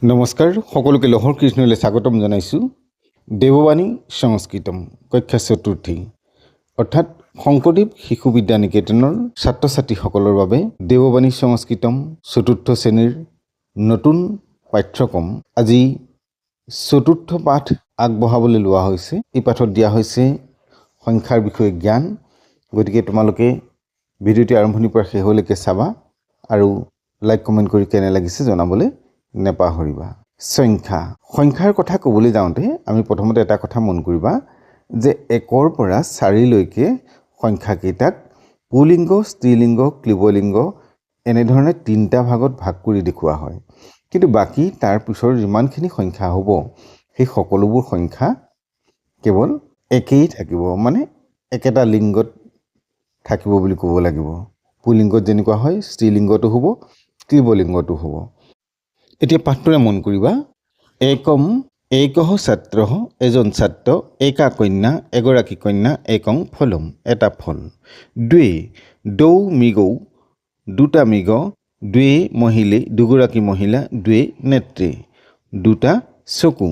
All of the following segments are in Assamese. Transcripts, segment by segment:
নমস্কাৰ সকলোকে লহৰ কৃষ্ণলৈ স্বাগতম জনাইছোঁ। দেৱবাণী সংস্কৃতম কক্ষা চতুৰ্থী অৰ্থাৎ শংকৰদেৱ শিশু বিদ্যা নিকেতনৰ ছাত্ৰ ছাত্ৰীসকলৰ বাবে দেৱবাণী সংস্কৃতম চতুৰ্থ শ্ৰেণীৰ নতুন পাঠ্যক্ৰম আজি চতুৰ্থ পাঠ আগবঢ়াবলৈ লোৱা হৈছে। এই পাঠত দিয়া হৈছে সংখ্যাৰ বিষয়ে জ্ঞান। গতিকে তোমালোকে ভিডিঅ'টি আৰম্ভণিৰ পৰা শেষলৈকে চাবা আৰু লাইক কমেণ্ট কৰি কেনে লাগিছে জনাবলৈ নেপাহৰিবা। সংখ্যাৰ কথা ক'বলৈ যাওঁতে আমি প্ৰথমতে এটা কথা মন কৰিবা যে 1ৰ পৰা 4লৈকে সংখ্যাকেইটাক পুলিংগ, স্ত্ৰীলিংগ, ক্লিবলিংগ এনেধৰণে 3টা ভাগত ভাগ কৰি দেখুওৱা হয়। কিন্তু বাকী তাৰ পিছৰ যিমানখিনি সংখ্যা হ'ব সেই সকলোবোৰ সংখ্যা কেৱল একেই থাকিব, মানে একেটা লিংগত থাকিব বুলি ক'ব লাগিব। পুলিংগত যেনেকুৱা হয় স্ত্ৰীলিংগতো হ'ব, ক্লিবলিংগতো হ'ব। এতিয়া পাঠটোৰে মন কৰিবা। একহ ছাত্ৰ, এজন ছাত্ৰ, একা কন্যা, এগৰাকী কন্যা, একং ফলম, এটা ফল। দ্বৌ মৃগৌ, দুটা মৃগ, দ্বে মহিলে, দুগৰাকী মহিলা, দ্বে নেত্ৰে, দুটা চকু।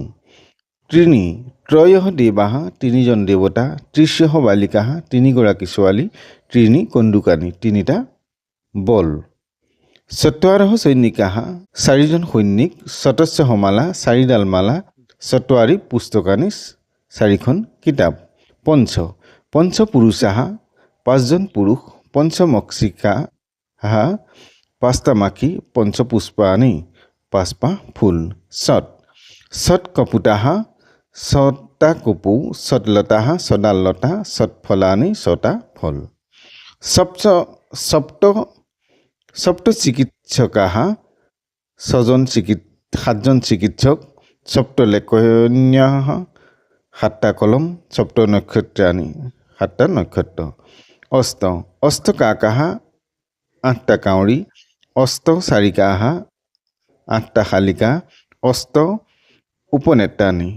ত্ৰয়ঃ দেৱাঃ, তিনিজন দেৱতা, ত্ৰিশঃ বালিকাঃ, তিনিগৰাকী ছোৱালী, ত্ৰীণি কন্দুকানি, তিনিটা বল। চত্বাৰঃ সৈনিকাঃ, 4জন সৈনিক, শতস্য মালা, 4ডাল মালা, চত্বাৰি পুস্তকানি, 4খন কিতাপ। পঞ্চ পুৰুষাঃ, 5জন পুৰুষ, পঞ্চমক্ষিকাঃ, 5টা মাখি, পঞ্চপুষ্পানি, 5পা ফুল। শত কপোতাঃ, 6টা কপৌ, শতলতাঃ, 6ডাল লতা, শতফলানি, 6টা ফল। সপ্ত চিকিৎসকাঃ, 7জন চিকিৎসক, সপ্তলেখন্যাঃ, 7টা কলম, সপ্ত নক্ষত্ৰাণি, 7টা নক্ষত্ৰ। অষ্টকাকাঃ, 8টা কাউৰী, অষ্টচাৰিকাঃ, 8টা শালিকা, অষ্ট উপনেত্ৰাণি,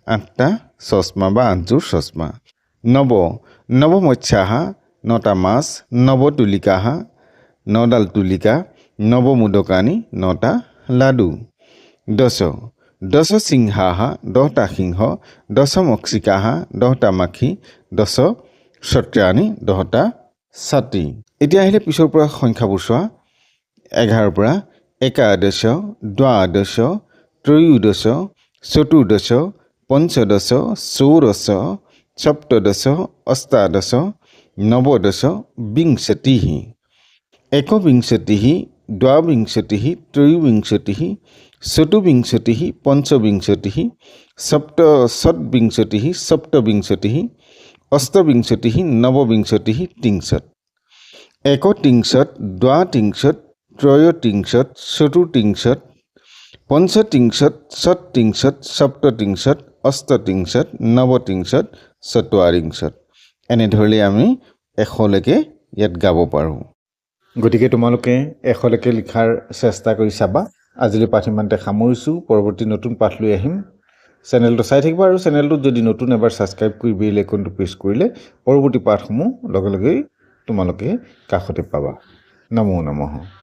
8টা চশমা বা 8যোৰ চশমা। নৱমৎস্যাঃ, 9টা মাছ, নৱতুলিকাঃ, 9ডাল তুলিকা, নৱমোদকানি, 9টা লাডু। দশ সিংহাঃ, 10টা সিংহ, দশমক্ষিকাঃ, 10টা মাখি, দশ ছত্ৰাণি, 10টা ছাতি। এতিয়া আহিলে পিছৰ পৰা সংখ্যাবোৰ চোৱা। 11ৰ পৰা একাদশ, দ্বাদশ, ত্ৰয়োদশ, চতুৰ্দশ, পঞ্চদশ, ষোড়শ, সপ্তদশ, অষ্টাদশ, নৱদশ, বিংশতিঃ। একবিংশতিঃ, দ্বাবিংশতিঃ, ত্ৰয়োবিংশতিঃ, চতুৰ্বিংশতিঃ, পঞ্চবিংশতিঃ, ষট্বিংশতিঃ, সপ্তবিংশতিঃ, অষ্টবিংশতিঃ, নববিংশতিঃ, ত্ৰিংশৎ। একত্ৰিংশৎ, দ্বাত্ৰিংশৎ, ত্ৰয়োত্ৰিংশৎ, চতুৰ্ত্ৰিংশৎ, পঞ্চত্ৰিংশৎ, ষট্ত্ৰিংশৎ, সপ্তত্ৰিংশৎ, অষ্টত্ৰিংশৎ, নৱত্ৰিংশৎ, চতুৱাৰিংশৎ। এনেধৰণে আমি 100লৈকে ইয়াত গাব পাৰোঁ। গতিকে তোমালোকে 100লৈকে লিখাৰ চেষ্টা কৰি চাবা। আজিলৈ পাঠ ইমানতে সামৰিছোঁ। পৰৱৰ্তী নতুন পাঠ লৈ আহিম। চেনেলটো চাই থাকিবা আৰু চেনেলটোত যদি নতুন এবাৰ ছাবস্ক্ৰাইব কৰি বেল আইকনটো প্ৰেছ কৰিলে পৰৱৰ্তী পাঠসমূহ লগে লগেই তোমালোকে কাষতে পাবা। নমো নমঃ।